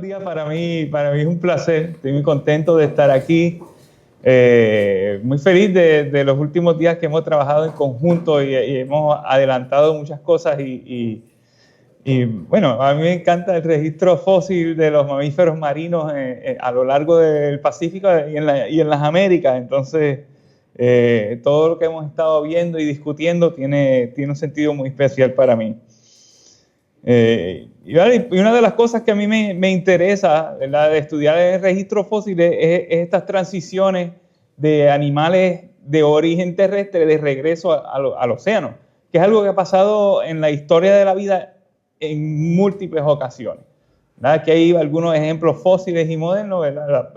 días. Para mí es un placer. Estoy muy contento de estar aquí. Muy feliz de los últimos días que hemos trabajado en conjunto y hemos adelantado muchas cosas. Y bueno, a mí me encanta el registro fósil de los mamíferos marinos a lo largo del Pacífico y en las Américas. Entonces, todo lo que hemos estado viendo y discutiendo tiene un sentido muy especial para mí. Y una de las cosas que a mí me interesa, ¿verdad?, de estudiar el registro fósil es estas transiciones de animales de origen terrestre de regreso al océano, que es algo que ha pasado en la historia de la vida en múltiples ocasiones, ¿verdad? Aquí hay algunos ejemplos fósiles y modernos, ¿verdad?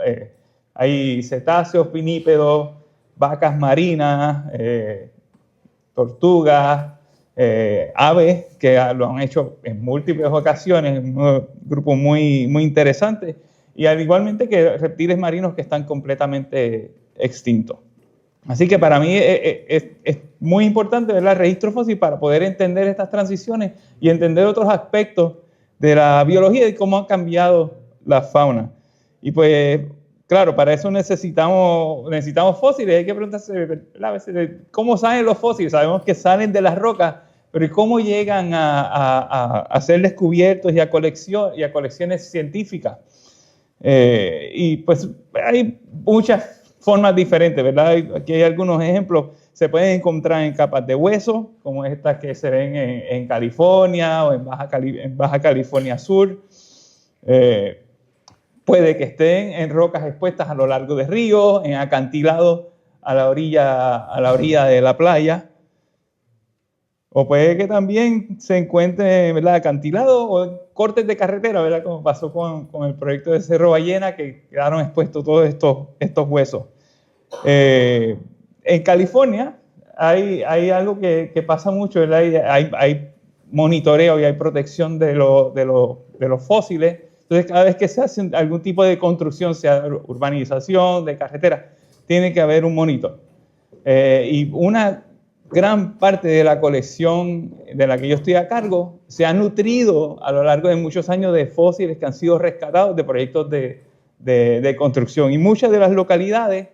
Hay cetáceos pinípedos, vacas marinas, tortugas, aves que lo han hecho en múltiples ocasiones, un grupo muy interesante, y al igualmente que reptiles marinos que están completamente extintos. Así que para mí es muy importante ver el registro fósil para poder entender estas transiciones y entender otros aspectos de la biología y cómo ha cambiado la fauna. Y pues, claro, para eso necesitamos fósiles. Hay que preguntarse a veces cómo salen los fósiles. Sabemos que salen de las rocas, pero ¿y cómo llegan a ser descubiertos y a colecciones científicas? Y pues hay muchas formas diferentes, ¿verdad? Aquí hay algunos ejemplos. Se pueden encontrar en capas de hueso, como estas que se ven en California o en Baja California Sur. Puede que estén en rocas expuestas a lo largo de ríos, en acantilados a la orilla de la playa. O puede que también se encuentre, ¿verdad?, acantilados o en cortes de carretera, ¿verdad?, como pasó con el proyecto de Cerro Ballena, que quedaron expuestos todos estos huesos. En California hay algo que pasa mucho, ¿verdad? Hay monitoreo y hay protección de los fósiles. Entonces, cada vez que se hace algún tipo de construcción, sea urbanización, de carretera, tiene que haber un monitor. Y una gran parte de la colección de la que yo estoy a cargo se ha nutrido a lo largo de muchos años de fósiles que han sido rescatados de proyectos de construcción. Y muchas de las localidades,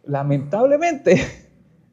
lamentablemente,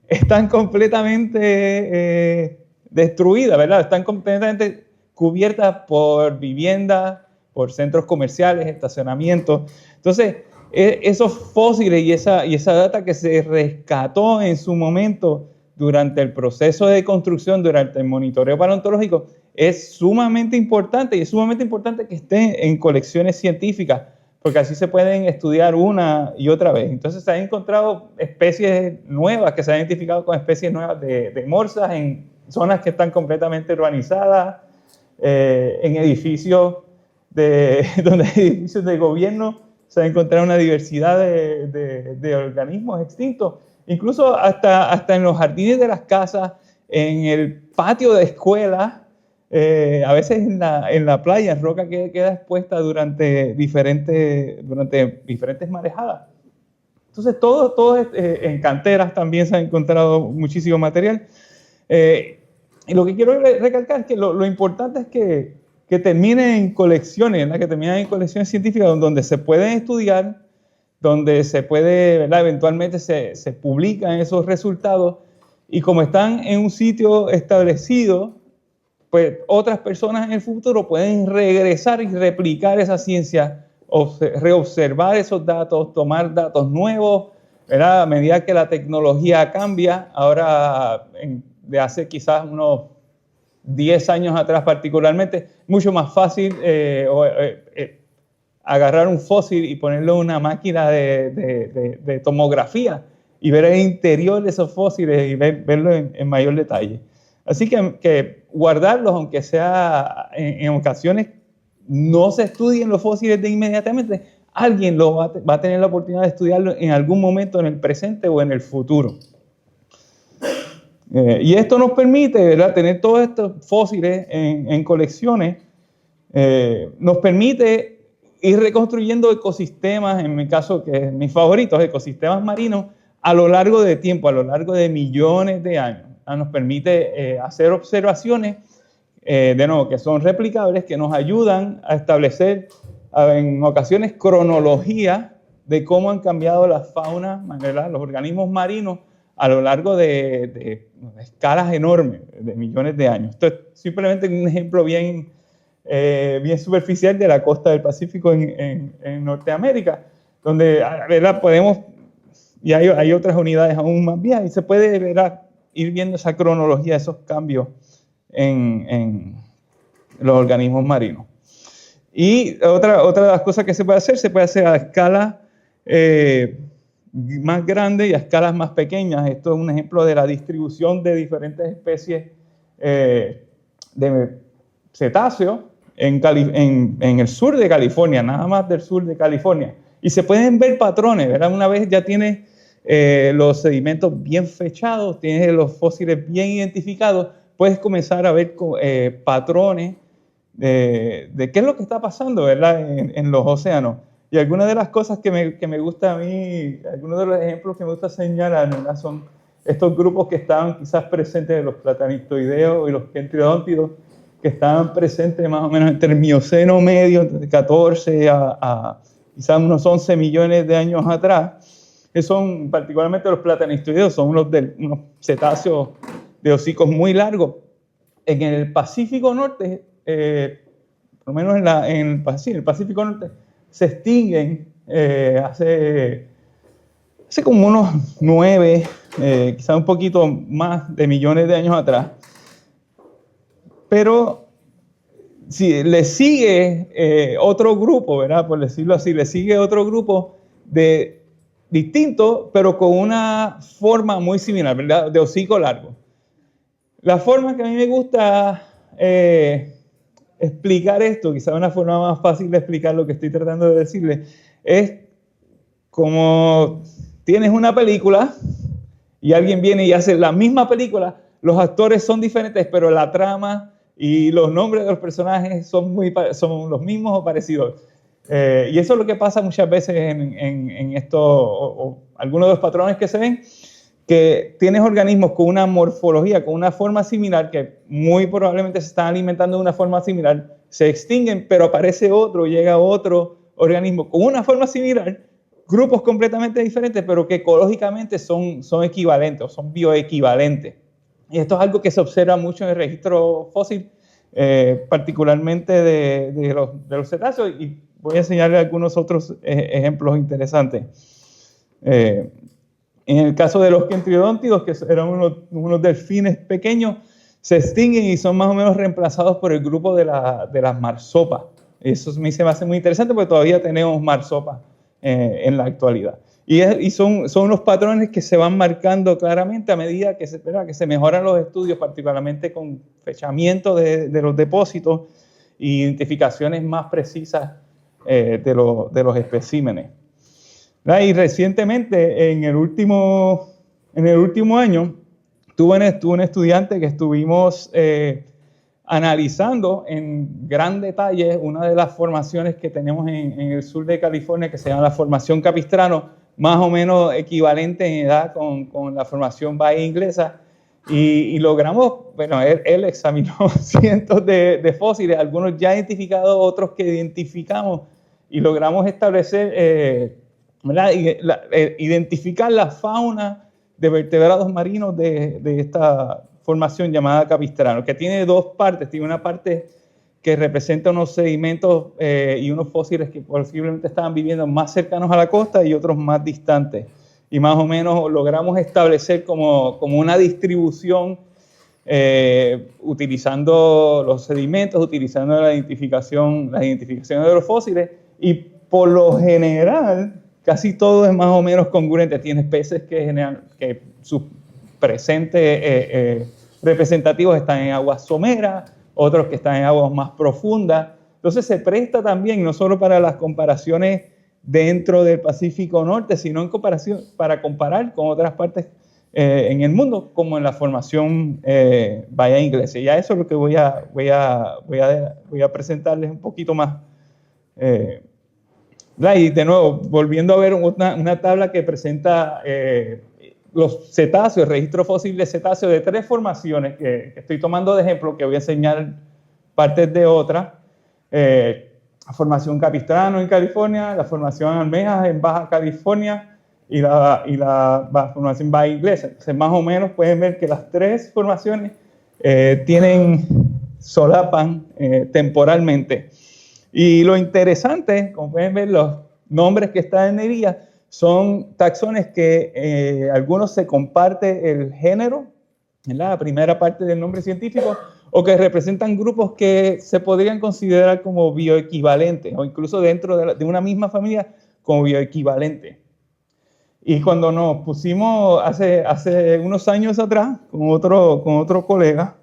están completamente destruidas, ¿verdad? Están completamente cubiertas por viviendas, por centros comerciales, estacionamientos. Entonces, esos fósiles y esa data que se rescató en su momento durante el proceso de construcción, durante el monitoreo paleontológico, es sumamente importante, y es sumamente importante que estén en colecciones científicas, porque así se pueden estudiar una y otra vez. Entonces se han encontrado especies nuevas, que se han identificado con especies nuevas de morsas en zonas que están completamente urbanizadas, en edificios donde hay edificios de gobierno. Se ha encontrado una diversidad de organismos extintos, incluso hasta en los jardines de las casas, en el patio de escuelas, a veces en la playa, en roca que queda expuesta durante diferentes marejadas. Entonces, todo en canteras también se ha encontrado muchísimo material. Y lo que quiero recalcar es que lo importante es que terminen en colecciones, ¿verdad? Que terminen en colecciones científicas donde se pueden estudiar, donde se puede, ¿verdad?, eventualmente se publican esos resultados, y como están en un sitio establecido, pues otras personas en el futuro pueden regresar y replicar esa ciencia, reobservar esos datos, tomar datos nuevos, ¿verdad? A medida que la tecnología cambia, ahora de hace quizás unos 10 años atrás particularmente, mucho más fácil agarrar un fósil y ponerlo en una máquina de tomografía y ver el interior de esos fósiles y verlo en mayor detalle. Así que guardarlos, aunque sea en ocasiones no se estudien los fósiles de inmediatamente, alguien va a tener la oportunidad de estudiarlo en algún momento en el presente o en el futuro. Y esto nos permite, ¿verdad?, tener todos estos fósiles en colecciones, nos permite ir reconstruyendo ecosistemas, en mi caso, que es mis favoritos, ecosistemas marinos, a lo largo de tiempo, a lo largo de millones de años. Nos permite hacer observaciones de nuevo, que son replicables, que nos ayudan a establecer en ocasiones cronología de cómo han cambiado la fauna, ¿verdad?, los organismos marinos a lo largo de escalas enormes, de millones de años. Esto es simplemente un ejemplo bien superficial de la costa del Pacífico en Norteamérica, donde, ¿verdad?, podemos, y hay otras unidades aún más viejas, y se puede, ¿verdad?, ir viendo esa cronología, esos cambios en los organismos marinos. Y otra de las cosas que se puede hacer a escala más grande y a escalas más pequeñas. Esto es un ejemplo de la distribución de diferentes especies de cetáceos en el sur de California, nada más del sur de California. Y se pueden ver patrones, ¿verdad? Una vez ya tienes los sedimentos bien fechados, tienes los fósiles bien identificados, puedes comenzar a ver patrones de qué es lo que está pasando, ¿verdad?, en los océanos. Y algunas de las cosas que me gusta a mí, algunos de los ejemplos que me gusta señalar, ¿verdad?, son estos grupos que estaban quizás presentes, los platanistoideos y los kentrodóntidos, que estaban presentes más o menos entre el Mioceno medio, de 14 a quizás unos 11 millones de años atrás, que son particularmente los platanistoideos, son unos cetáceos de hocicos muy largos. En el Pacífico Norte, por lo menos en el Pacífico Norte, se extinguen hace como unos 9, quizás un poquito más de millones de años atrás. Pero si le sigue otro grupo, ¿verdad?, por decirlo así, le sigue otro grupo distinto, pero con una forma muy similar, ¿verdad?, de hocico largo. La forma que a mí me gusta explicar esto, quizás una forma más fácil de explicar lo que estoy tratando de decirle, es como tienes una película y alguien viene y hace la misma película, los actores son diferentes, pero la trama y los nombres de los personajes son los mismos o parecidos. Y eso es lo que pasa muchas veces en esto, o algunos de los patrones que se ven, que tienes organismos con una morfología, con una forma similar, que muy probablemente se están alimentando de una forma similar, se extinguen, pero aparece otro, llega otro organismo con una forma similar, grupos completamente diferentes, pero que ecológicamente son equivalentes o son bioequivalentes. Y esto es algo que se observa mucho en el registro fósil, particularmente de los cetáceos, y voy a enseñarle algunos otros ejemplos interesantes. En el caso de los kentrodóntidos, que eran unos delfines pequeños, se extinguen y son más o menos reemplazados por el grupo de las marsopas. Eso me hace muy interesante porque todavía tenemos marsopas en la actualidad. Y son unos patrones que se van marcando claramente a medida que se mejoran los estudios, particularmente con fechamiento de los depósitos e identificaciones más precisas de los especímenes. Y recientemente, en el último año, tuve un estudiante que estuvimos analizando en gran detalle una de las formaciones que tenemos en el sur de California, que se llama la Formación Capistrano, más o menos equivalente en edad con la Formación Bahía Inglesa, y logramos, bueno, él examinó cientos de fósiles, algunos ya identificados, otros que identificamos, y logramos establecer, identificar la fauna de vertebrados marinos de esta formación llamada Capistrano, que tiene dos partes. Tiene una parte que representa unos sedimentos y unos fósiles que posiblemente estaban viviendo más cercanos a la costa y otros más distantes. Y más o menos logramos establecer como una distribución utilizando los sedimentos, utilizando la identificación de los fósiles, y por lo general casi todo es más o menos congruente. Tiene especies que sus presentes representativos están en aguas someras, otros que están en aguas más profundas. Entonces se presta también no solo para las comparaciones dentro del Pacífico Norte, sino para comparar con otras partes en el mundo, como en la formación Bahía Inglesa. Y a eso es lo que voy a presentarles un poquito más. Y de nuevo, volviendo a ver una tabla que presenta los cetáceos, el registro fósil de cetáceos de 3 formaciones que estoy tomando de ejemplo, que voy a enseñar partes de otra. La formación Capistrano en California, la formación Almejas en Baja California y la formación Baja Inglesa. Entonces, más o menos pueden ver que las tres formaciones solapan temporalmente. Y lo interesante, como pueden ver, los nombres que están en negrilla son taxones que algunos se comparte el género, ¿verdad? La primera parte del nombre científico, o que representan grupos que se podrían considerar como bioequivalentes, o incluso dentro de una misma familia como bioequivalentes. Y cuando nos pusimos hace unos años atrás, con otro colega,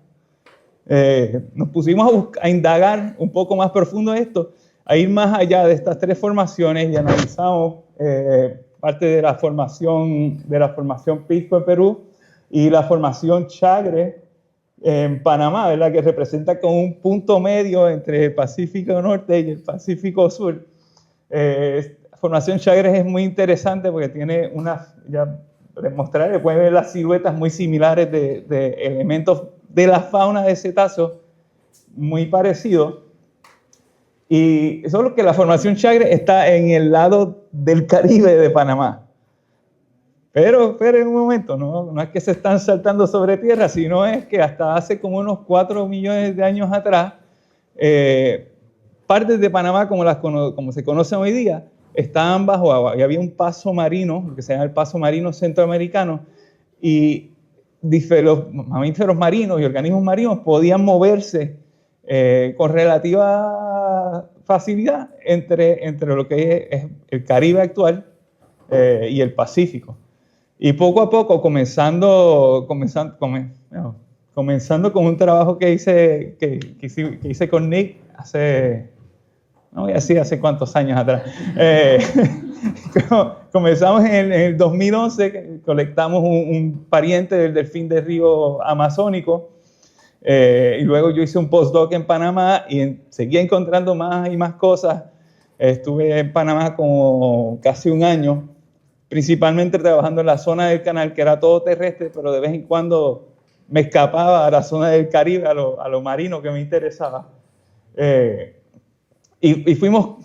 nos pusimos a indagar un poco más profundo esto, a ir más allá de estas tres formaciones y analizamos parte de la formación Pisco en Perú y la formación Chagres en Panamá, ¿verdad? Que representa como un punto medio entre el Pacífico Norte y el Pacífico Sur. La formación Chagres es muy interesante porque tiene ya les mostraré, pueden ver las siluetas muy similares de elementos de la fauna de cetáceos, muy parecidos. Y solo que la formación Chagres está en el lado del Caribe de Panamá. Pero en un momento, no es que se están saltando sobre tierra, sino es que hasta hace como unos 4 millones de años atrás, partes de Panamá, como se conocen hoy día, estaban bajo agua. Y había un paso marino, lo que se llama el paso marino centroamericano, y los mamíferos marinos y organismos marinos podían moverse con relativa facilidad entre lo que es el Caribe actual y el Pacífico. Y poco a poco, comenzando con un trabajo que hice con Nick no voy a decir hace cuántos años atrás. Comenzamos en el 2011, colectamos un pariente del delfín de río amazónico, y luego yo hice un postdoc en Panamá y seguía encontrando más y más cosas. Estuve en Panamá como casi un año, principalmente trabajando en la zona del canal, que era todo terrestre, pero de vez en cuando me escapaba a la zona del Caribe, a lo marino que me interesaba.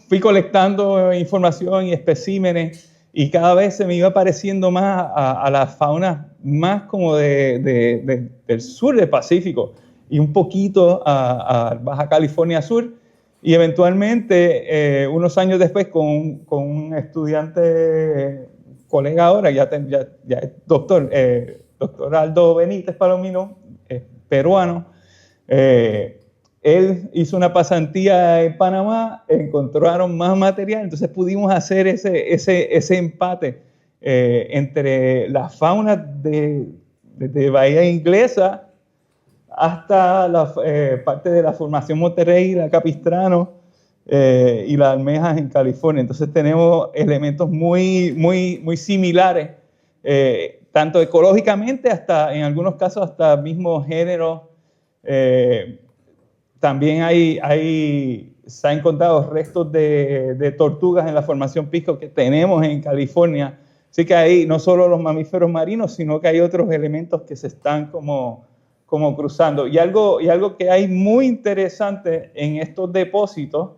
Fui colectando información y especímenes, y cada vez se me iba pareciendo más a la fauna más como del sur del Pacífico, y un poquito a Baja California Sur. Y eventualmente, unos años después, con un estudiante, colega ahora, ya es doctor Aldo Benítez Palomino, peruano, él hizo una pasantía en Panamá, encontraron más material, entonces pudimos hacer ese empate entre la fauna de Bahía Inglesa hasta la parte de la formación Monterrey, la Capistrano y las Almejas en California. Entonces tenemos elementos muy similares, tanto ecológicamente hasta, en algunos casos, hasta mismo género. También se han encontrado restos de tortugas en la formación Pisco que tenemos en California. Así que hay no solo los mamíferos marinos, sino que hay otros elementos que se están como cruzando. Y algo que hay muy interesante en estos depósitos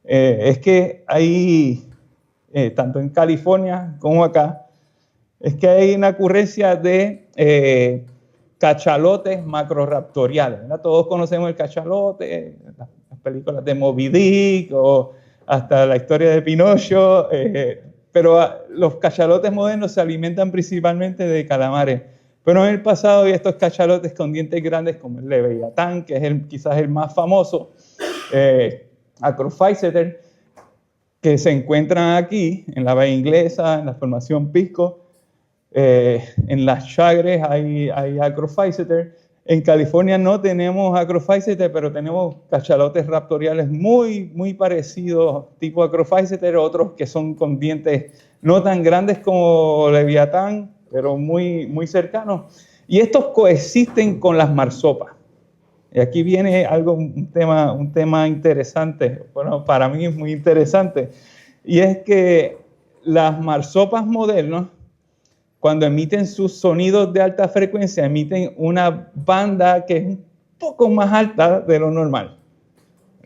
es que hay, tanto en California como acá, es que hay una ocurrencia de cachalotes macroraptoriales, ¿verdad? Todos conocemos el cachalote, las películas de Moby Dick o hasta la historia de Pinocho, pero los cachalotes modernos se alimentan principalmente de calamares. Pero en el pasado había estos cachalotes con dientes grandes como el leviatán, que es quizás el más famoso, Acrophyseter, que se encuentran aquí en la Bahía Inglesa, en la formación Pisco. En las Chagres hay Acrophyseter. En California no tenemos Acrophyseter, pero tenemos cachalotes raptoriales muy parecidos, tipo Acrophyseter, otros que son con dientes no tan grandes como leviatán, pero muy cercanos. Y estos coexisten con las marsopas. Y aquí viene un tema interesante, bueno, para mí es muy interesante, y es que las marsopas modernas, cuando emiten sus sonidos de alta frecuencia, emiten una banda que es un poco más alta de lo normal.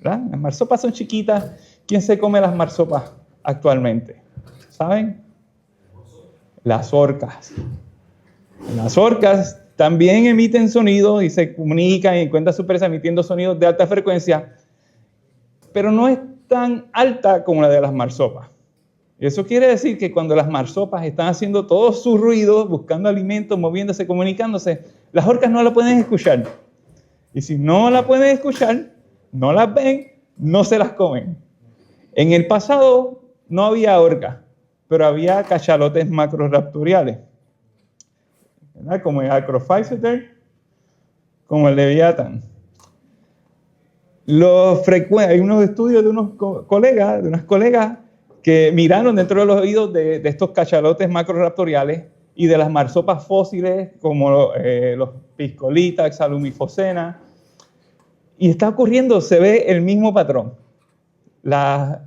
¿verdad? Las marsopas son chiquitas. ¿Quién se come las marsopas actualmente? ¿Saben? Las orcas. Las orcas también emiten sonidos y se comunican y encuentran su presa emitiendo sonidos de alta frecuencia, pero no es tan alta como la de las marsopas. Eso quiere decir que cuando las marsopas están haciendo todos sus ruidos, buscando alimentos, moviéndose, comunicándose, las orcas no la pueden escuchar. Y si no la pueden escuchar, no las ven, no se las comen. En el pasado no había orcas, pero había cachalotes macroraptoriales, ¿verdad? Como el Acrophyseter, como el Leviatán. Hay unos estudios de unas colegas que miraron dentro de los oídos de estos cachalotes macroraptoriales y de las marsopas fósiles como los Piscolita, Xalumifocena, y está ocurriendo, se ve el mismo patrón. Las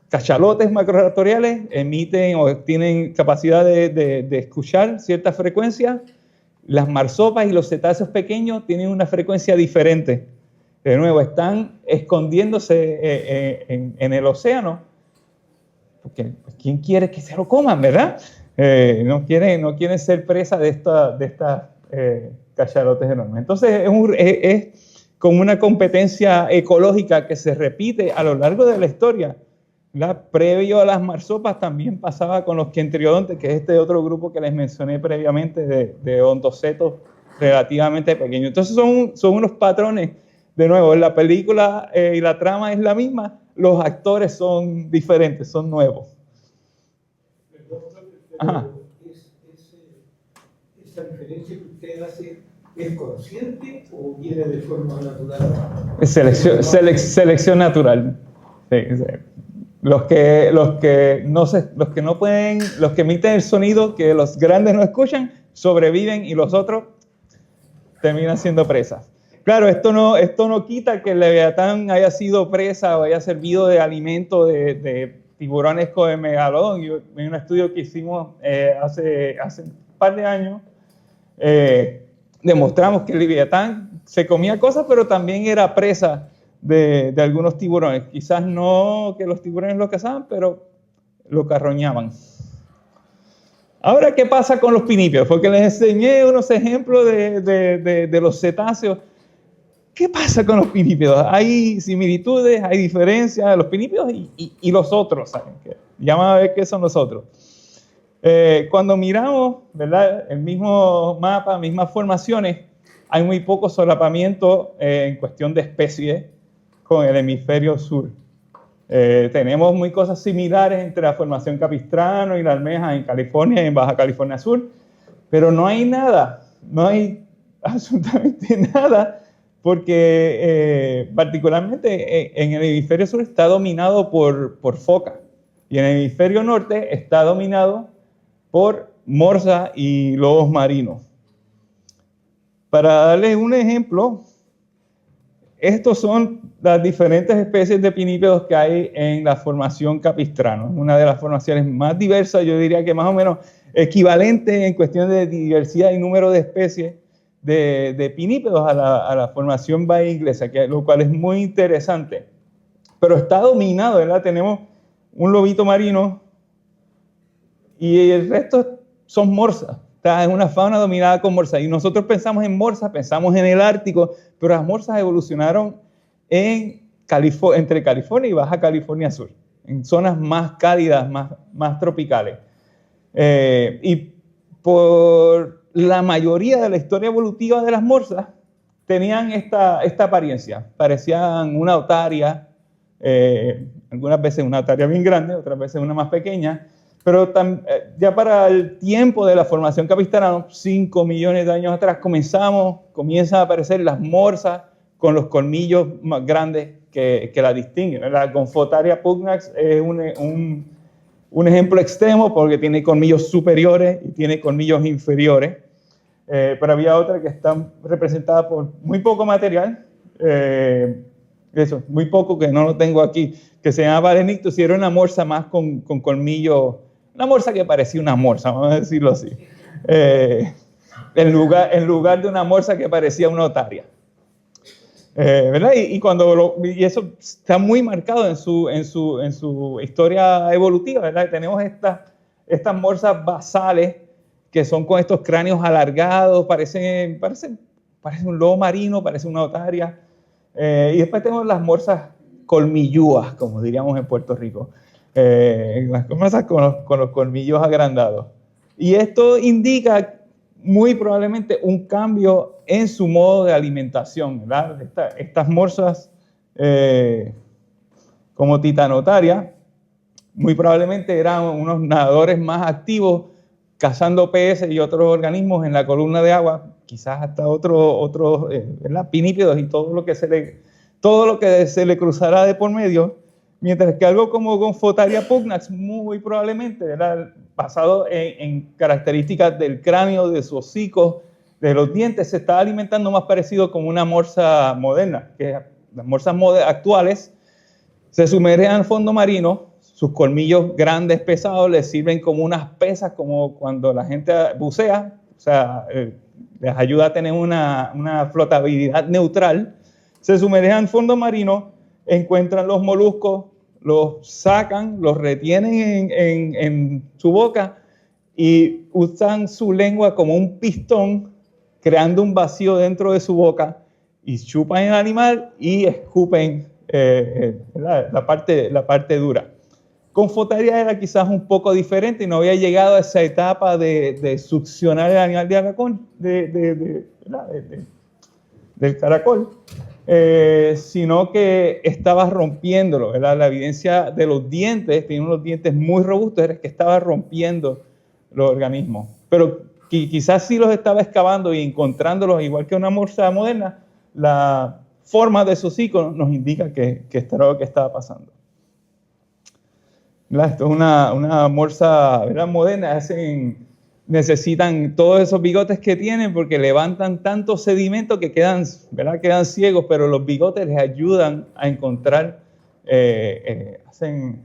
cachalotes macroraptoriales emiten o tienen capacidad de escuchar cierta frecuencia. Las marsopas y los cetáceos pequeños tienen una frecuencia diferente. De nuevo, están escondiéndose en el océano, porque ¿quién quiere que se lo coman, verdad? No quieren ser presa de estas cachalotes enormes. Entonces, es como una competencia ecológica que se repite a lo largo de la historia. Previo a las marsopas también pasaba con los quientriodontes, que es este otro grupo que les mencioné previamente de ontocetos relativamente pequeños. Entonces son unos patrones. De nuevo, en la película y la trama es la misma, los actores son diferentes, son nuevos. Ajá. ¿Esa diferencia que usted hace es consciente o viene de forma natural? Selección natural. Sí, sí. Los que emiten el sonido que los grandes no escuchan, sobreviven y los otros terminan siendo presas. Claro, esto no quita que el Leviatán haya sido presa o haya servido de alimento de tiburones con el megalodón. En un estudio que hicimos hace un par de años, demostramos que el Leviatán se comía cosas, pero también era presa de algunos tiburones. Quizás no que los tiburones lo cazaban, pero lo carroñaban. Ahora, ¿qué pasa con los pinípedos? Porque les enseñé unos ejemplos de los cetáceos. ¿Qué pasa con los pinípedos? Hay similitudes, hay diferencias, los pinípedos y los otros, ¿saben? Llama a ver qué son los otros. Cuando miramos, ¿verdad?, el mismo mapa, mismas formaciones, hay muy poco solapamiento en cuestión de especies con el hemisferio sur. Tenemos muy cosas similares entre la formación Capistrano y la almeja en California y en Baja California Sur, pero no hay nada, no hay absolutamente nada, porque particularmente en el hemisferio sur está dominado por foca y en el hemisferio norte está dominado por morsa y lobos marinos. Para darles un ejemplo, estos son las diferentes especies de pinípedos que hay en la formación Capistrano. Una de las formaciones más diversas, yo diría que más o menos equivalente en cuestión de diversidad y número de especies de pinípedos a la formación Bahía Inglesa, lo cual es muy interesante. Pero está dominado, ¿verdad? Tenemos un lobito marino y el resto son morsas. Es una fauna dominada con morsas. Y nosotros pensamos en morsas, pensamos en el Ártico, pero las morsas evolucionaron entre California y Baja California Sur, en zonas más cálidas, más tropicales. Y por la mayoría de la historia evolutiva de las morsas, tenían esta apariencia. Parecían una otaria, algunas veces una otaria bien grande, otras veces una más pequeña. Pero ya para el tiempo de la formación Capistrano, 5 millones de años atrás, comienzan a aparecer las morsas con los colmillos más grandes que la distinguen. La Gonfotaria pugnax es un ejemplo extremo porque tiene colmillos superiores y tiene colmillos inferiores. Pero había otra que está representada por muy poco material, muy poco, que no lo tengo aquí, que se llama Varenictus, y era una morsa más con colmillos. Una morsa que parecía una morsa, vamos a decirlo así. En lugar de una morsa que parecía una otaria. ¿Verdad? Y eso está muy marcado en su historia evolutiva, ¿verdad? Tenemos estas morsas basales que son con estos cráneos alargados, parece un lobo marino, parece una otaria. Y después tenemos las morsas colmillúas, como diríamos en Puerto Rico. Las morsas con los colmillos agrandados. Y esto indica muy probablemente un cambio en su modo de alimentación, ¿verdad? Estas morsas como Titanotaria, muy probablemente eran unos nadadores más activos, cazando peces y otros organismos en la columna de agua, quizás hasta otros pinípedos y todo lo que se le cruzará de por medio, mientras que algo como Gonfotaria pugnax, muy probablemente, ¿verdad?, basado en características del cráneo, de su hocico, de los dientes, se está alimentando más parecido como una morsa moderna, que las morsas actuales se sumergen al fondo marino, sus colmillos grandes, pesados, les sirven como unas pesas, como cuando la gente bucea, o sea, les ayuda a tener una flotabilidad neutral. Se sumergen al fondo marino, encuentran los moluscos, los sacan, los retienen en su boca y usan su lengua como un pistón, creando un vacío dentro de su boca, y chupan el animal y escupen la parte dura. Gonfotaria era quizás un poco diferente y no había llegado a esa etapa de succionar el animal de aracón, del caracol, sino que estaba rompiéndolo, ¿verdad? La evidencia de los dientes, tiene unos dientes muy robustos, era que estaba rompiendo los organismos. Pero quizás sí los estaba excavando y encontrándolos, igual que una morsa moderna, la forma de sus hocico nos indica que esto era lo que estaba pasando. Esto es una morsa, ¿verdad?, moderna. Necesitan todos esos bigotes que tienen porque levantan tanto sedimento que quedan ciegos, pero los bigotes les ayudan a encontrar, hacen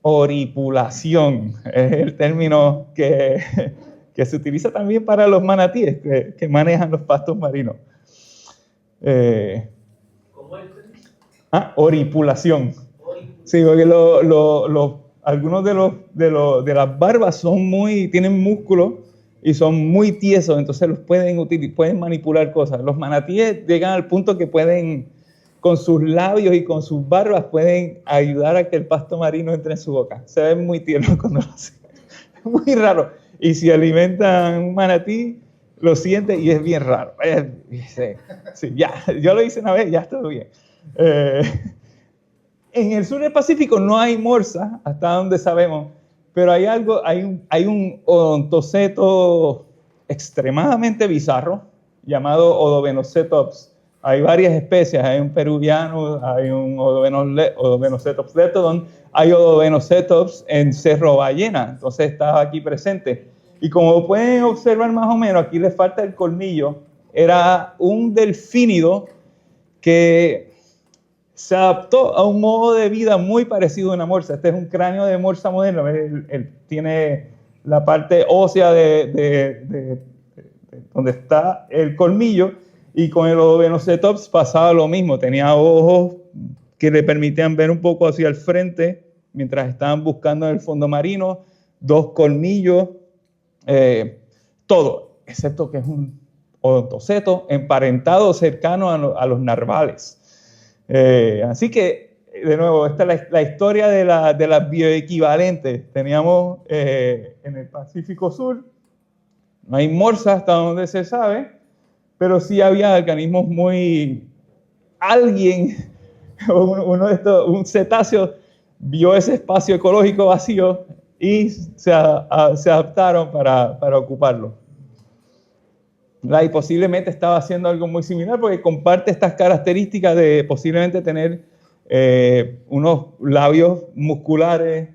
oripulación, es el término que se utiliza también para los manatíes que manejan los pastos marinos. ¿Cómo es? Oripulación. Sí, porque algunos de las barbas tienen músculos y son muy tiesos, entonces los pueden manipular cosas. Los manatíes llegan al punto que pueden, con sus labios y con sus barbas, pueden ayudar a que el pasto marino entre en su boca. Se ven muy tiernos cuando lo hacen. Es muy raro. Y si alimentan un manatí, lo siente y es bien raro. Sí, ya, yo lo hice una vez, ya está bien. En el sur del Pacífico no hay morsa, hasta donde sabemos, pero hay un odontoceto extremadamente bizarro llamado Odobenocetops. Hay varias especies, hay un peruviano, hay un Odobenocetops letodon, hay Odobenocetops en Cerro Ballena, entonces está aquí presente. Y como pueden observar más o menos, aquí les falta el colmillo, era un delfínido que se adaptó a un modo de vida muy parecido a una morsa. Este es un cráneo de morsa moderno. Él tiene la parte ósea de donde está el colmillo, y con el Odobenocetops pasaba lo mismo. Tenía ojos que le permitían ver un poco hacia el frente mientras estaban buscando en el fondo marino, 2 colmillos, todo, excepto que es un odontoceto emparentado cercano a los narvales. Así que, de nuevo, esta es la historia de las bioequivalentes. Teníamos en el Pacífico Sur, no hay morsas hasta donde se sabe, pero sí había organismos un cetáceo vio ese espacio ecológico vacío y se adaptaron para ocuparlo. Y posiblemente estaba haciendo algo muy similar porque comparte estas características de posiblemente tener unos labios musculares,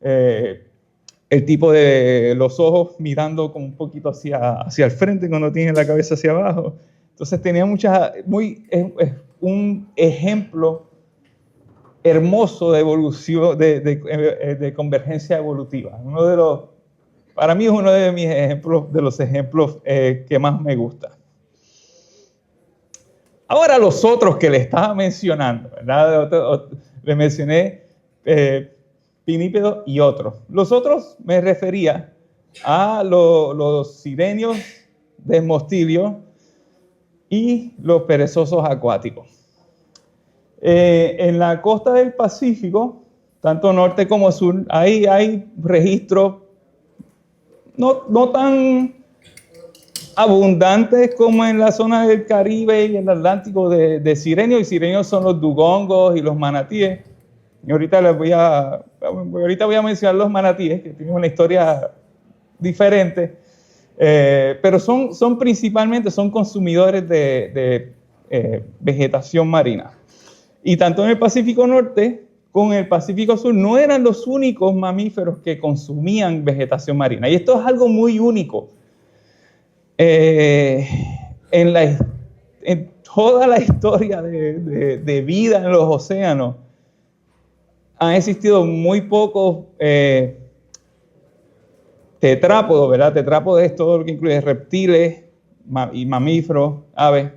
el tipo de los ojos mirando como un poquito hacia el frente cuando tiene la cabeza hacia abajo. Entonces tenía es un ejemplo hermoso de evolución, de convergencia evolutiva. Para mí es uno de los ejemplos que más me gusta. Ahora los otros que le estaba mencionando, ¿verdad? Le mencioné pinípedo y otros. Los otros me refería a los sirenios, desmostilios y los perezosos acuáticos. En la costa del Pacífico, tanto norte como sur, hay registros no tan abundantes como en la zona del Caribe y el Atlántico de sirenios, y sirenios son los dugongos y los manatíes. Y ahorita voy a mencionar los manatíes, que tienen una historia diferente, pero son principalmente consumidores de vegetación marina. Y tanto en el Pacífico Norte como en el Pacífico Sur no eran los únicos mamíferos que consumían vegetación marina. Y esto es algo muy único. En toda la historia de vida en los océanos han existido muy pocos tetrápodos, ¿verdad? Tetrápodos es todo lo que incluye reptiles y mamíferos, aves,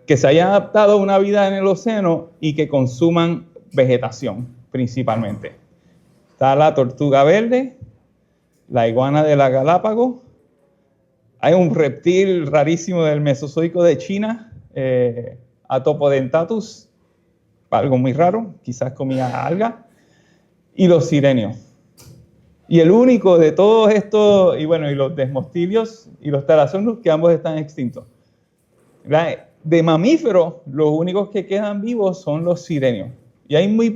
que se hayan adaptado a una vida en el océano y que consuman vegetación principalmente. Está la tortuga verde, la iguana de la Galápagos. Hay un reptil rarísimo del Mesozoico de China, Atopodentatus, algo muy raro, quizás comía alga, y los sirenios. Y el único de todos estos, y los desmostilios y los talasonius, que ambos están extintos. De mamíferos, los únicos que quedan vivos son los sirenios, y hay muy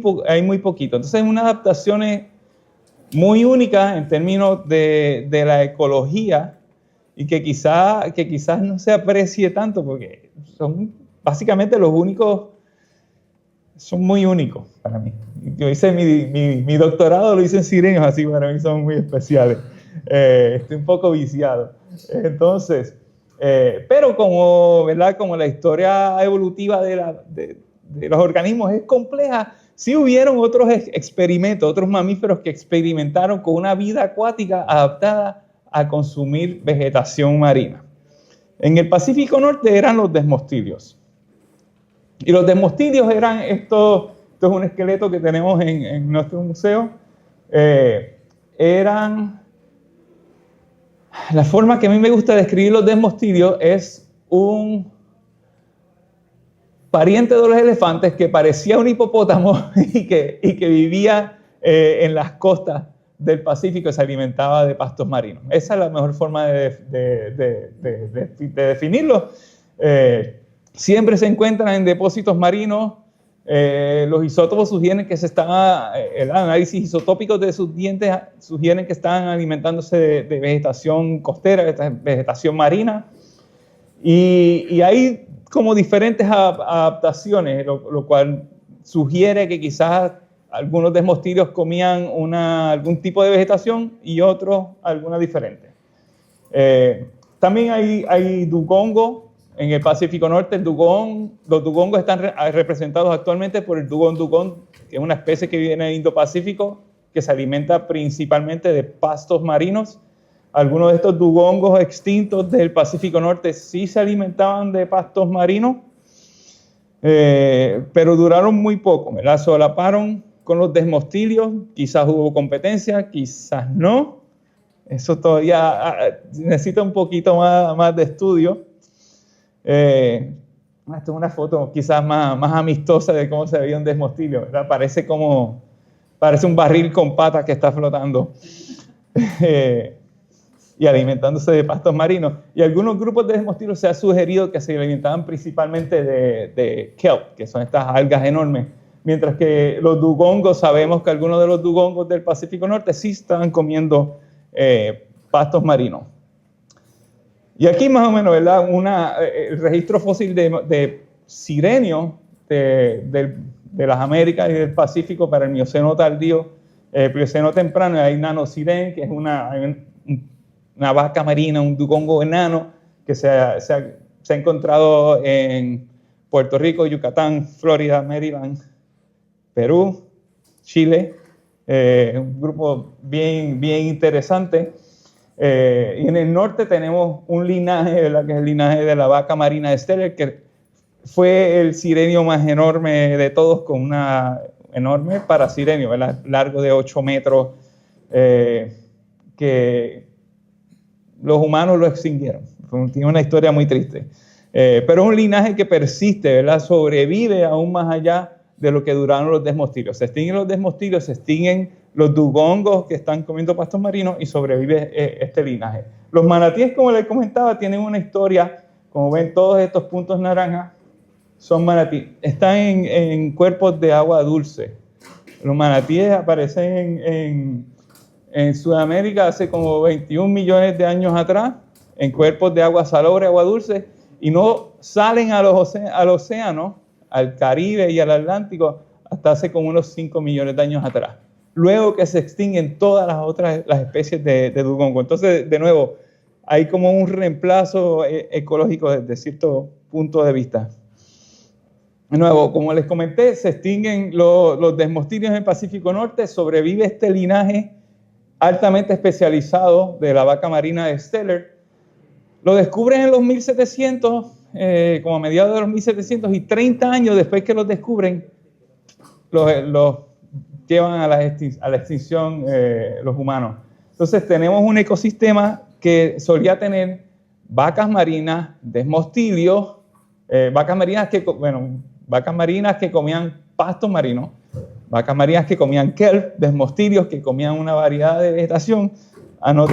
poquito. Entonces, unas adaptaciones muy únicas en términos de la ecología, y que quizás no se aprecie tanto, porque son básicamente los únicos, son muy únicos para mí. Yo hice mi doctorado, lo hice en sirenios, así para mí son muy especiales. Estoy un poco viciado. Entonces, pero como la historia evolutiva de los organismos es compleja, sí hubieron otros experimentos, otros mamíferos que experimentaron con una vida acuática adaptada a consumir vegetación marina. En el Pacífico Norte eran los desmostilios. Y los desmostilios eran esto es un esqueleto que tenemos en nuestro museo. La forma que a mí me gusta describir los desmostilios es un pariente de los elefantes que parecía un hipopótamo y que vivía en las costas del Pacífico y se alimentaba de pastos marinos. Esa es la mejor forma de definirlo. Siempre se encuentran en depósitos marinos. Los isótopos sugieren que el análisis isotópico de sus dientes sugieren que están alimentándose de vegetación costera, de vegetación marina. Y hay como diferentes adaptaciones, lo cual sugiere que quizás algunos desmostilios comían alguún tipo de vegetación y otros alguna diferente. También hay dugongos en el Pacífico Norte. Los dugongos están representados actualmente por el dugong, que es una especie que vive en el Indo-Pacífico, que se alimenta principalmente de pastos marinos. Algunos de estos dugongos extintos del Pacífico Norte sí se alimentaban de pastos marinos, pero duraron muy poco, ¿verdad? Solaparon con los desmostilios. Quizás hubo competencia, quizás no. Eso todavía necesita un poquito más de estudio. Esta es una foto quizás más amistosa de cómo se veía un desmostilio, ¿verdad? Parece un barril con patas que está flotando y alimentándose de pastos marinos. Y algunos grupos de desmostilios se ha sugerido que se alimentaban principalmente de kelp, que son estas algas enormes. Mientras que los dugongos, sabemos que algunos de los dugongos del Pacífico Norte sí estaban comiendo pastos marinos. Y aquí más o menos, ¿verdad? El registro fósil de sirenios de las Américas y del Pacífico para el Mioceno tardío, Plioceno temprano. Hay nanosiren, que es una vaca marina, un dugongo enano, que se ha encontrado en Puerto Rico, Yucatán, Florida, Maryland, Perú, Chile, un grupo bien interesante. Y en el norte tenemos un linaje, ¿verdad? Que es el linaje de la vaca marina de Steller, que fue el sirenio más enorme de todos, con una enorme parasirenio, ¿verdad? Largo de 8 metros, que los humanos lo extinguieron. Tiene una historia muy triste. Pero es un linaje que persiste, ¿verdad? Sobrevive aún más allá de lo que duraron los desmostilios. Se extinguen los desmostilios, se extinguen los dugongos que están comiendo pastos marinos y sobrevive este linaje. Los manatíes, como les comentaba, tienen una historia. Como ven, todos estos puntos naranjas son manatíes. Están en cuerpos de agua dulce. Los manatíes aparecen en Sudamérica hace como 21 millones de años atrás, en cuerpos de agua salobre, agua dulce, y no salen al océano, al Caribe y al Atlántico, hasta hace como unos 5 millones de años atrás. Luego que se extinguen todas las especies de dugongo. Entonces, de nuevo, hay como un reemplazo ecológico desde cierto punto de vista. De nuevo, como les comenté, se extinguen los desmostilios en el Pacífico Norte, sobrevive este linaje altamente especializado de la vaca marina de Steller. Lo descubren en los 1700, como a mediados de los 1700, y 30 años después que los descubren, los llevan a la extinción los humanos. Entonces tenemos un ecosistema que solía tener vacas marinas, desmostilios, vacas marinas que comían pastos marinos, vacas marinas que comían kelp, desmostilios que comían una variedad de vegetación, a no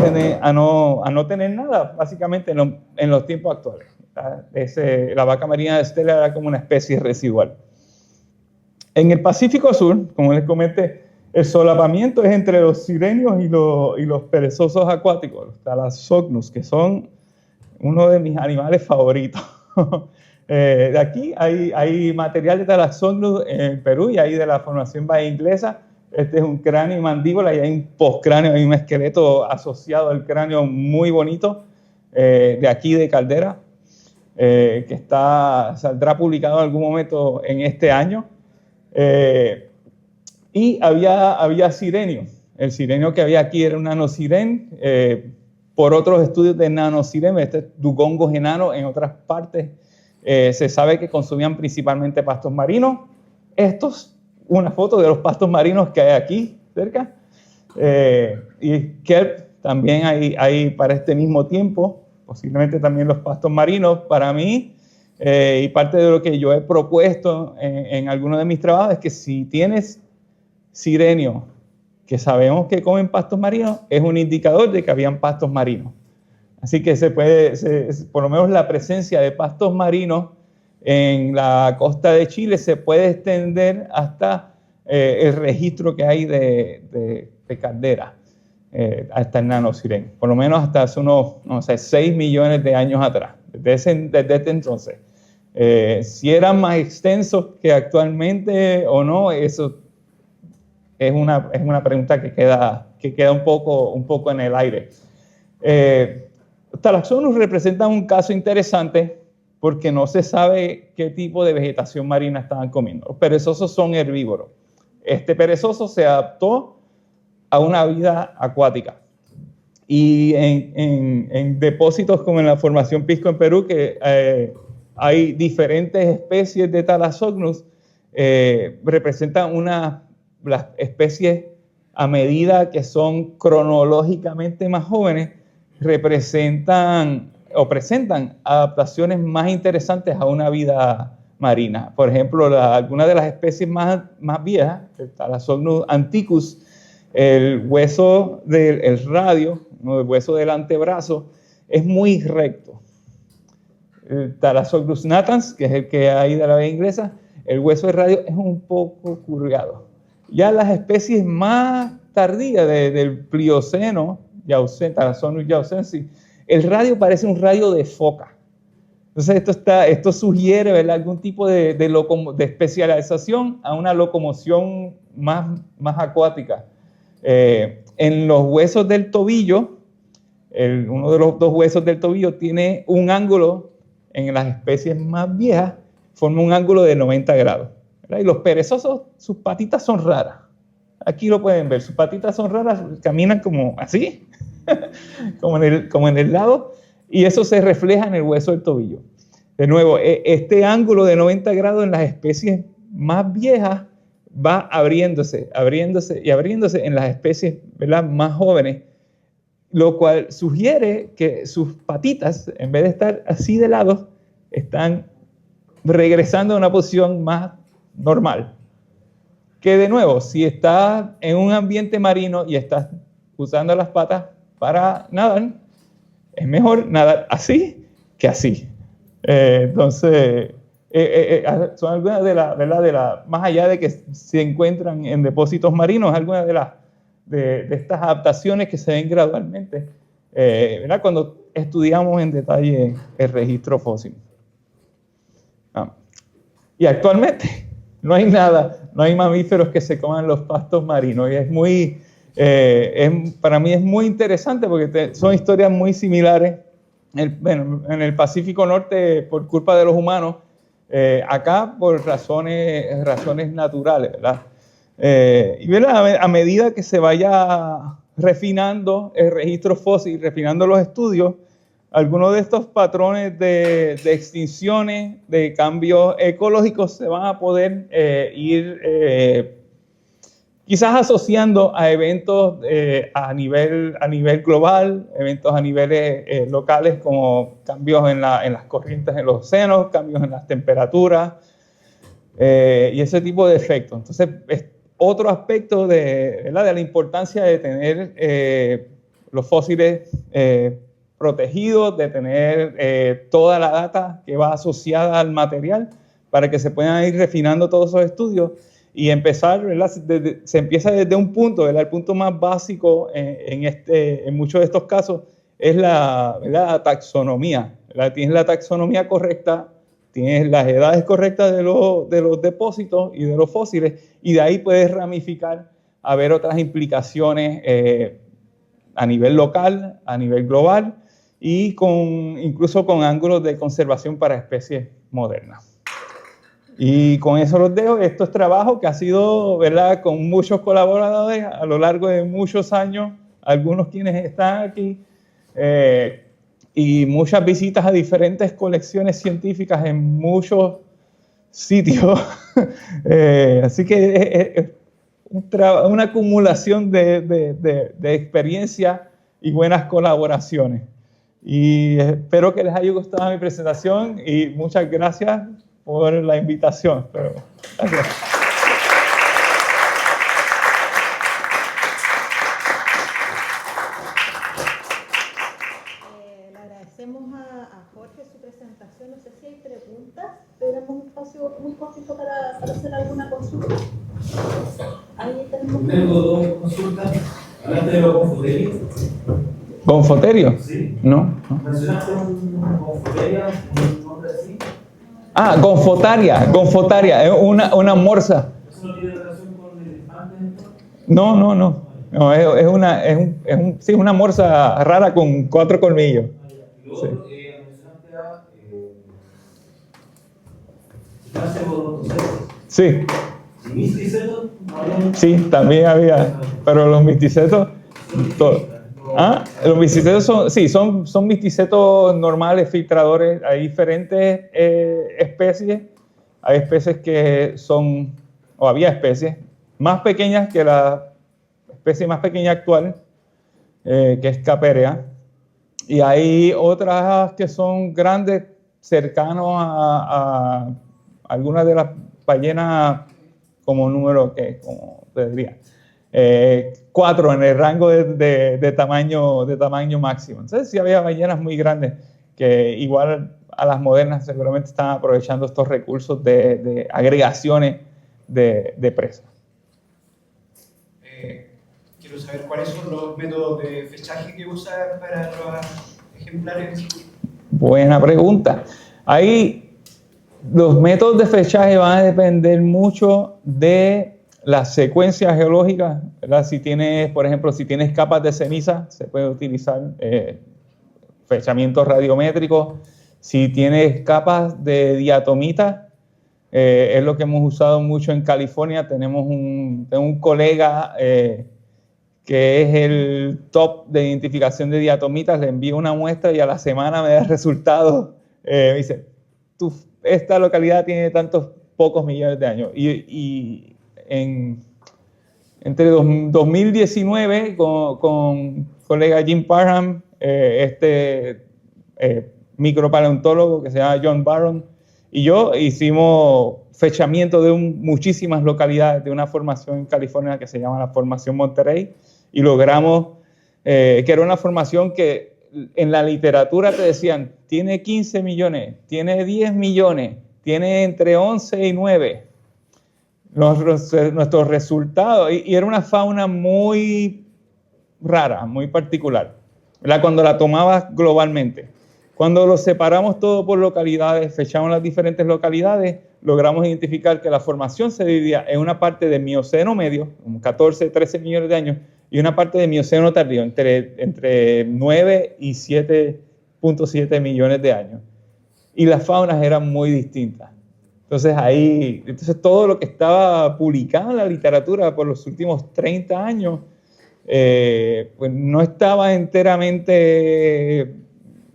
tener nada, básicamente, en los tiempos actuales. La vaca marina de Steller era como una especie residual. En el Pacífico Sur, como les comenté, el solapamiento es entre los sirenios y los perezosos acuáticos, los Thalassocnus, que son uno de mis animales favoritos. De aquí hay material de Thalassocnus en Perú y hay de la formación Bahía Inglesa. Este es un cráneo y mandíbula, y hay un postcráneo, hay un esqueleto asociado al cráneo muy bonito, de aquí de Caldera, que saldrá publicado en algún momento en este año. Y había sirenio. El sirenio que había aquí era un nanosiren. Por otros estudios de nanosiren, este dugongos enanos en otras partes, se sabe que consumían principalmente pastos marinos. Una foto de los pastos marinos que hay aquí cerca. Y kelp también hay para este mismo tiempo, posiblemente también los pastos marinos. Para mí, y parte de lo que yo he propuesto en algunos de mis trabajos, es que si tienes sirenio que sabemos que comen pastos marinos, es un indicador de que habían pastos marinos. Así que por lo menos la presencia de pastos marinos en la costa de Chile se puede extender hasta el registro que hay de Caldera, hasta el nanosiren, por lo menos hasta hace unos, 6 millones de años atrás, desde este entonces. Si eran más extensos que actualmente o no, eso es una pregunta que queda un poco en el aire. Thalassocnus representa un caso interesante porque no se sabe qué tipo de vegetación marina estaban comiendo. Los perezosos son herbívoros. Este perezoso se adaptó a una vida acuática. Y en depósitos como en la formación Pisco en Perú, que hay diferentes especies de Thalassocnus, representan las especies a medida que son cronológicamente más jóvenes, presentan adaptaciones más interesantes a una vida marina. Por ejemplo, algunas de las especies más viejas, el Thalassocnus antiquus, el hueso del radio, el hueso del antebrazo, es muy recto. El Thalassocnus natans, que es el que hay de la Bahía Inglesa, el hueso del radio es un poco curvado. Ya las especies más tardías del Plioceno, Thalassocnus yaucensis, el radio parece un radio de foca. Entonces esto sugiere, ¿verdad?, algún tipo de especialización a una locomoción más acuática. En los huesos del tobillo, uno de los dos huesos del tobillo tiene un ángulo, en las especies más viejas, forma un ángulo de 90 grados. ¿Verdad? Y los perezosos, sus patitas son raras. Aquí lo pueden ver, sus patitas son raras, caminan como así, como en el lado, y eso se refleja en el hueso del tobillo. de nuevo, este ángulo de 90 grados en las especies más viejas va abriéndose, abriéndose y abriéndose en las especies, ¿verdad?, más jóvenes, lo cual sugiere que sus patitas, en vez de estar así de lado, están regresando a una posición más normal. Que de nuevo, si estás en un ambiente marino y estás usando las patas para nadar, es mejor nadar así que así. Entonces, son algunas de las, más allá de que se encuentran en depósitos marinos, algunas de estas adaptaciones que se ven gradualmente, ¿verdad?, cuando estudiamos en detalle el registro fósil. Y actualmente no hay nada, no hay mamíferos que se coman los pastos marinos. Y es muy, para mí es muy interesante porque son historias muy similares. En el Pacífico Norte por culpa de los humanos, acá por razones naturales, ¿verdad? Y ¿verdad?, a medida que se vaya refinando el registro fósil, refinando los estudios, algunos de estos patrones de extinciones, de cambios ecológicos se van a poder ir quizás asociando a eventos a nivel global, eventos a niveles locales como cambios en las corrientes en los océanos, cambios en las temperaturas y ese tipo de efectos. Entonces, es otro aspecto de la importancia de tener los fósiles protegidos, de tener toda la data que va asociada al material para que se puedan ir refinando todos esos estudios y empezar, ¿verdad? Se empieza desde un punto, ¿verdad? El punto más básico en muchos de estos casos es la taxonomía, ¿verdad? Tienes la taxonomía correcta, tienes las edades correctas de los depósitos y de los fósiles, y de ahí puedes ramificar a ver otras implicaciones a nivel local, a nivel global, y incluso con ángulos de conservación para especies modernas. Y con eso los dejo. Esto es trabajo que ha sido, ¿verdad?, con muchos colaboradores a lo largo de muchos años, algunos quienes están aquí, y muchas visitas a diferentes colecciones científicas en muchos sitios. Así que es una acumulación de experiencia y buenas colaboraciones. Y espero que les haya gustado mi presentación y muchas gracias por la invitación. Gracias. Le agradecemos a Jorge su presentación. No sé si hay preguntas. Tenemos un espacio muy cortito para hacer alguna consulta. Ahí tenemos. Tengo dos consultas. Hablaste de los confuterios. ¿Confoterio? Sí. No. ¿Mencionaste un confuteria, un nombre así? Ah, gonfotaria, es una morsa. ¿Eso no tiene relación con el elefante? No, es una morsa rara con 4 colmillos. Y luego, mencionaste a Sí. ¿Y misticetos? Sí, también había, pero los misticetos, los misticetos son misticetos normales, filtradores. Hay diferentes especies. Hay especies que son, o había especies más pequeñas que la especie más pequeña actual, que es Caperea. Y hay otras que son grandes, cercanos a algunas de las ballenas como número, como te diría, 4 en el rango de tamaño máximo. Entonces sí había ballenas muy grandes que igual a las modernas seguramente están aprovechando estos recursos de agregaciones de presas. Quiero saber cuáles son los métodos de fechaje que usan para los ejemplares. Buena pregunta. Ahí los métodos de fechaje van a depender mucho de las secuencias geológicas, ¿verdad? Si tienes, por ejemplo, si tienes capas de ceniza, se puede utilizar fechamientos radiométricos. Si tienes capas de diatomita, es lo que hemos usado mucho en California. Tengo un colega que es el top de identificación de diatomitas. Le envío una muestra y a la semana me da resultados. Me dice, esta localidad tiene tantos pocos millones de años. Y entre 2019, con colega Jim Parham, micropaleontólogo que se llama John Barron, y yo hicimos fechamiento de muchísimas localidades de una formación en California que se llama la Formación Monterey, y logramos que era una formación que en la literatura te decían, tiene 15 millones, tiene 10 millones, tiene entre 11 y 9. Nuestros resultados, y era una fauna muy rara, muy particular, ¿verdad? Cuando la tomabas globalmente. Cuando lo separamos todo por localidades, fechamos las diferentes localidades, logramos identificar que la formación se dividía en una parte de Mioceno medio, como 14, 13 millones de años, y una parte de Mioceno tardío, entre 9 y 7.7 millones de años. Y las faunas eran muy distintas. Entonces todo lo que estaba publicado en la literatura por los últimos 30 años, pues no estaba enteramente,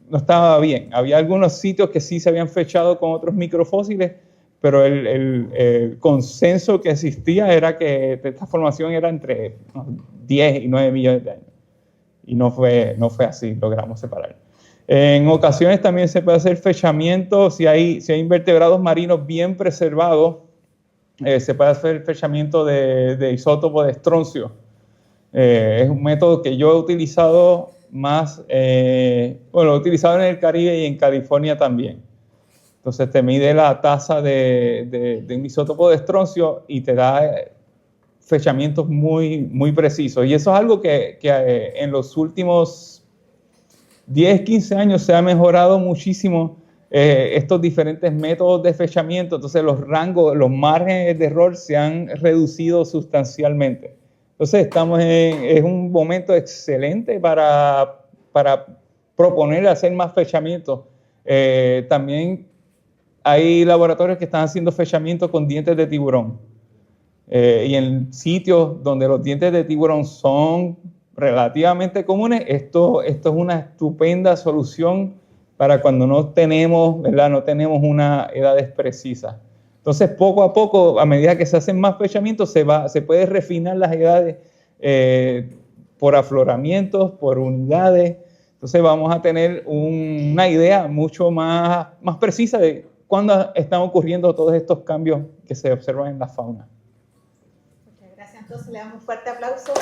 no estaba bien. Había algunos sitios que sí se habían fechado con otros microfósiles, pero el consenso que existía era que esta formación era entre 10 y 9 millones de años. Y no fue así, logramos separar. En ocasiones también se puede hacer fechamiento, si hay invertebrados marinos bien preservados, se puede hacer fechamiento de isótopo de estroncio. Es un método que yo he utilizado más, lo he utilizado en el Caribe y en California también. Entonces te mide la tasa de un isótopo de estroncio y te da fechamientos muy, muy precisos. Y eso es algo que en los últimos 10, 15 años se ha mejorado muchísimo estos diferentes métodos de fechamiento. Entonces los rangos, los márgenes de error se han reducido sustancialmente. Entonces es un momento excelente para proponer hacer más fechamientos. También hay laboratorios que están haciendo fechamiento con dientes de tiburón. Y en sitios donde los dientes de tiburón son relativamente comunes, esto es una estupenda solución para cuando no tenemos, ¿verdad? No tenemos una edades precisa. Entonces, poco a poco, a medida que se hacen más fechamientos, se puede refinar las edades por afloramientos, por unidades. Entonces, vamos a tener una idea mucho más precisa de cuándo están ocurriendo todos estos cambios que se observan en la fauna. Muchas gracias. Entonces, le damos un fuerte aplauso.